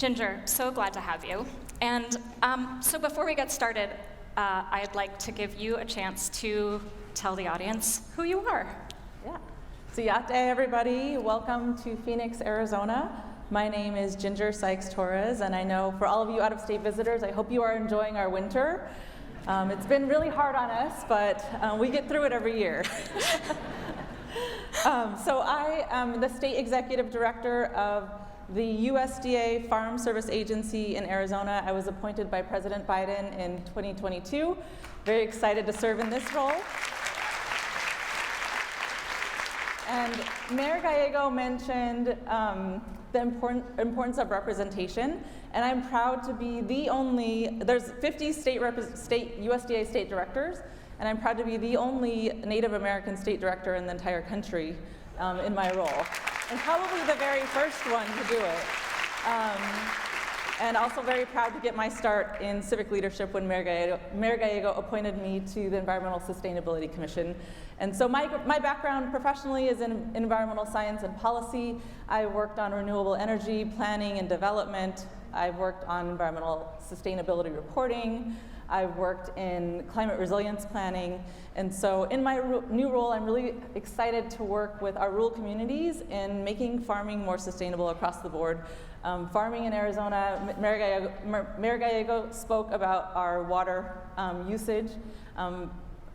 Ginger, so glad to have you. And so before we get started, I'd like to give you a chance to tell the audience who you are. Yeah. Siyate, everybody. Welcome to Phoenix, Arizona. My name is Ginger Sykes Torres, and I know for all of you out-of-state visitors, I hope you are enjoying our winter. It's been really hard on us, but we get through it every year. So I am the State Executive Director of the USDA Farm Service Agency in Arizona. I was appointed by President Biden in 2022. Very excited to serve in this role. And Mayor Gallego mentioned the importance of representation, and I'm proud to be the only, there's 50 USDA state directors, and I'm proud to be the only Native American state director in the entire country in my role. And probably the very first one to do it. And also very proud to get my start in civic leadership when Mayor Gallego appointed me to the Environmental Sustainability Commission. And so my background professionally is in environmental science and policy. I worked on renewable energy planning and development. I've worked on environmental sustainability reporting. I've worked in climate resilience planning. And so in my new role, I'm really excited to work with our rural communities in making farming more sustainable across the board. Farming in Arizona, Mayor Gallego spoke about our water usage.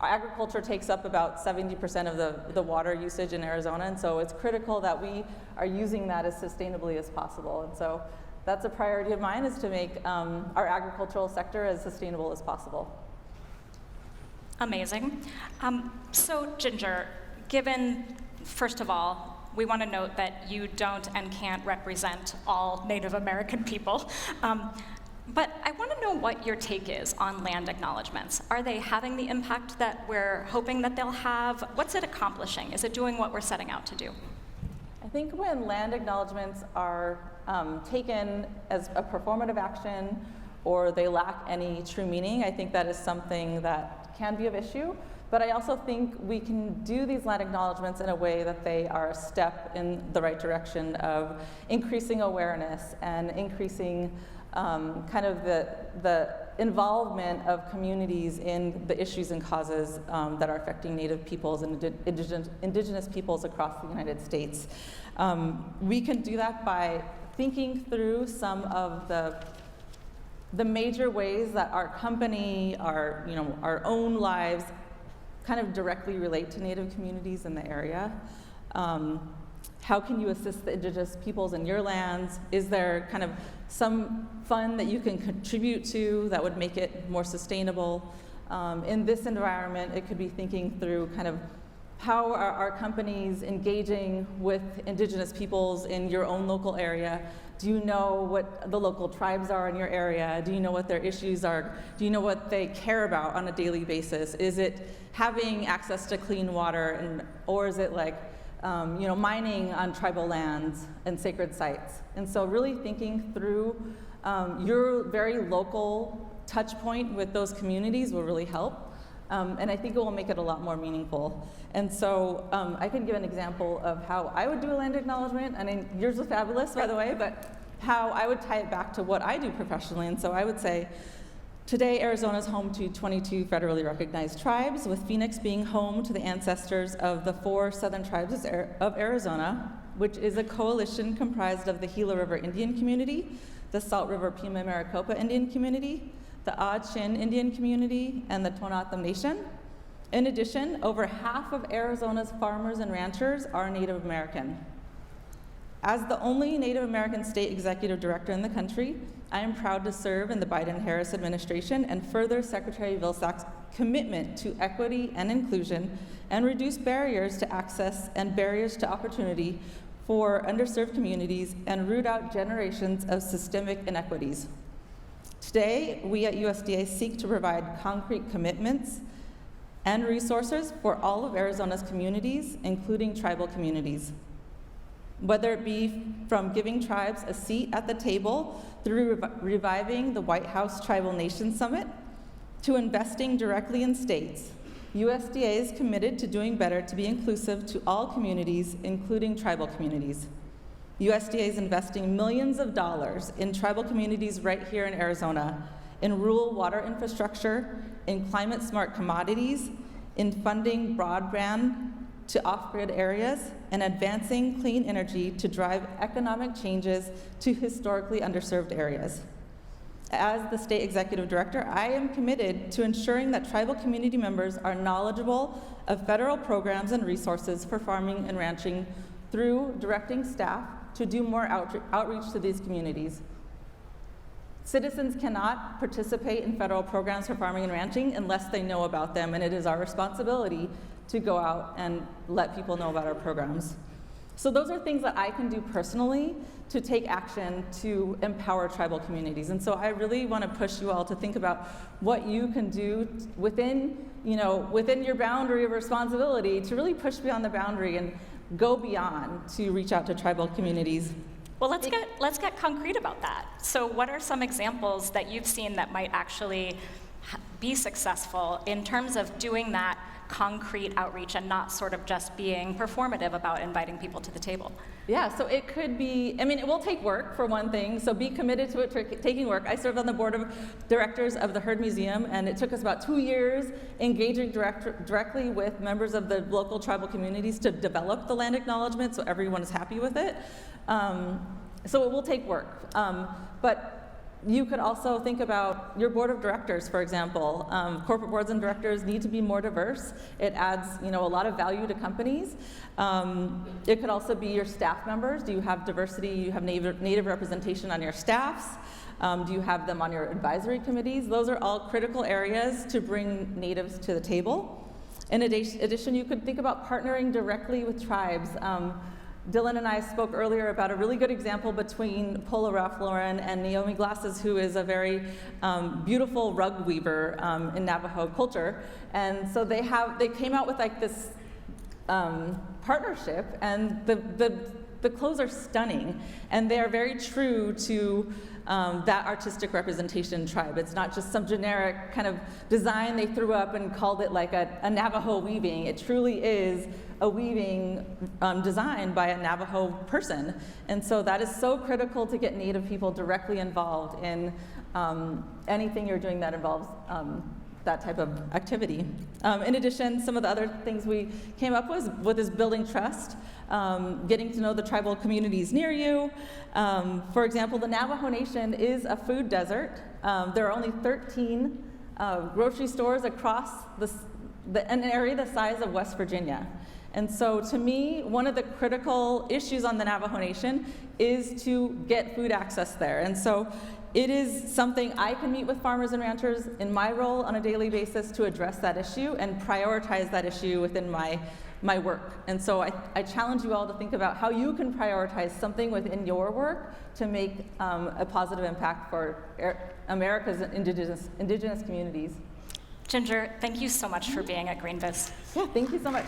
Agriculture takes up about 70% of the water usage in Arizona, and so it's critical that we are using that as sustainably as possible. And so that's a priority of mine, is to make our agricultural sector as sustainable as possible. Amazing. So Ginger, given, first of all, we want to note that you don't and can't represent all Native American people. But I want to know what your take is on land acknowledgements. Are they having the impact that we're hoping that they'll have? What's it accomplishing? Is it doing what we're setting out to do? I think when land acknowledgements are taken as a performative action, or they lack any true meaning, I think that is something that can be of issue. But I also think we can do these land acknowledgements in a way that they are a step in the right direction of increasing awareness and increasing kind of the involvement of communities in the issues and causes that are affecting Native peoples and indigenous peoples across the United States. We can do that by thinking through some of the major ways that our company, our own lives kind of directly relate to Native communities in the area. How can you assist the indigenous peoples in your lands? Is there kind of some fund that you can contribute to that would make it more sustainable? In this environment, it could be thinking through kind of how are our companies engaging with indigenous peoples in your own local area? Do you know what the local tribes are in your area? Do you know what their issues are? Do you know what they care about on a daily basis? Is it having access to clean water, or is it like mining on tribal lands and sacred sites? And so really thinking through your very local touch point with those communities will really help. And I think it will make it a lot more meaningful. And so I can give an example of how I would do a land acknowledgement. I mean, yours was fabulous, by the way, but how I would tie it back to what I do professionally. And so I would say, today Arizona is home to 22 federally recognized tribes, with Phoenix being home to the ancestors of the 4 southern tribes of Arizona, which is a coalition comprised of the Gila River Indian community, the Salt River Pima Maricopa Indian community, the Ah-Chin Indian community, and the Navajo Nation. In addition, over half of Arizona's farmers and ranchers are Native American. As the only Native American state executive director in the country, I am proud to serve in the Biden-Harris administration and further Secretary Vilsack's commitment to equity and inclusion and reduce barriers to access and barriers to opportunity for underserved communities and root out generations of systemic inequities. Today, we at USDA seek to provide concrete commitments and resources for all of Arizona's communities, including tribal communities. Whether it be from giving tribes a seat at the table through reviving the White House Tribal Nation Summit, to investing directly in states, USDA is committed to doing better to be inclusive to all communities, including tribal communities. USDA is investing millions of dollars in tribal communities right here in Arizona, in rural water infrastructure, in climate-smart commodities, in funding broadband to off-grid areas, and advancing clean energy to drive economic changes to historically underserved areas. As the state executive director, I am committed to ensuring that tribal community members are knowledgeable of federal programs and resources for farming and ranching through directing staff to do more outreach to these communities. Citizens cannot participate in federal programs for farming and ranching unless they know about them, and it is our responsibility to go out and let people know about our programs. So those are things that I can do personally to take action to empower tribal communities. And so I really want to push you all to think about what you can do within your boundary of responsibility to really push beyond the boundary and go beyond to reach out to tribal communities. Well, let's get concrete about that. So what are some examples that you've seen that might actually be successful in terms of doing that concrete outreach and not sort of just being performative about inviting people to the table? Yeah, so it could be, it will take work for one thing, so be committed to it taking work. I served on the board of directors of the Heard Museum, and it took us about 2 years engaging directly with members of the local tribal communities to develop the land acknowledgement so everyone is happy with it. So it will take work. But you could also think about your board of directors, for example. Corporate boards and directors need to be more diverse. It adds, a lot of value to companies. It could also be your staff members. Do you have diversity? You have native representation on your staffs? Do you have them on your advisory committees? Those are all critical areas to bring natives to the table. In addition, you could think about partnering directly with tribes. Dylan and I spoke earlier about a really good example between Paula Ralph Lauren and Naomi Glasses, who is a very beautiful rug weaver in Navajo culture. And so they came out with like this partnership, and the clothes are stunning, and they are very true to that artistic representation tribe. It's not just some generic kind of design they threw up and called it like a Navajo weaving. It truly is a weaving designed by a Navajo person. And so that is so critical to get Native people directly involved in anything you're doing that involves that type of activity. In addition, some of the other things we came up with is building trust, getting to know the tribal communities near you. For example, the Navajo Nation is a food desert. There are only 13 grocery stores across an area the size of West Virginia. And so to me, one of the critical issues on the Navajo Nation is to get food access there. And so it is something I can meet with farmers and ranchers in my role on a daily basis to address that issue and prioritize that issue within my work. And so I challenge you all to think about how you can prioritize something within your work to make a positive impact for America's indigenous communities. Ginger, thank you so much for being at GreenBiz. Yeah, thank you so much.